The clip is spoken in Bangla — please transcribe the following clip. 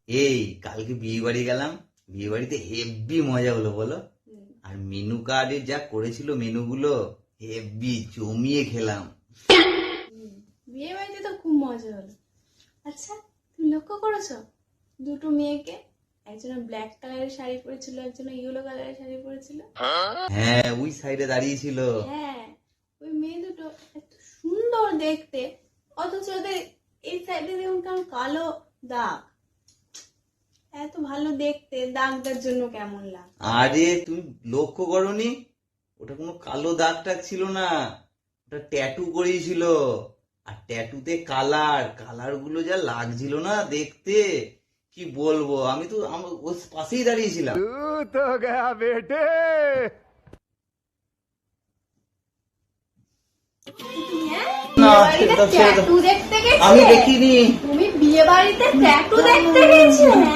এই কালকে বিয়ে বাড়ি গেলাম, বিয়ে বাড়িতে হেব্বি মজা হলো বলো। আর মেনু কার্ডে যা করেছিল মেনুগুলো, হেব্বি জমিয়ে খেলাম। বিয়ে বাড়িতে তো খুব মজা হলো। আচ্ছা, তুমি লক্ষ্য করেছো দুটো মেয়েকে? একজন ব্ল্যাক কালারের শাড়ি পরেছিল, একজন ইয়েলো কালারের শাড়ি পরেছিল। হ্যাঁ, ওই সাইডে দাঁড়িয়েছিল। হ্যাঁ, ওই মেয়ে দুটো এত সুন্দর দেখতে, অথচ ওদের এই সাইডে যেমন কেমন কালো দাগ। এত ভালো দেখতে, দাগটার জন্য কেমন লাগে? আরে তুমি লক্ষ্য করনি, ওটা কোনো কালো দাগ টাগ ছিল না, ওটা ট্যাটু করিয়েছিল। আর ট্যাটুতে কালার কালার গুলো যা লাগছিল না দেখতে, কি বলবো। আমি তো ওর পাশেই দাঁড়িয়েছিলাম। तो गया बेटे। তুমি না, বিয়ে বাড়িতে ছেড়ে দাও, ছেড়ে দাও। ট্যাটু দেখতে আমি গেছিলে? দেখিনি। তুমি বিয়ে বাড়িতে ট্যাটু দেখতে গেছিলে?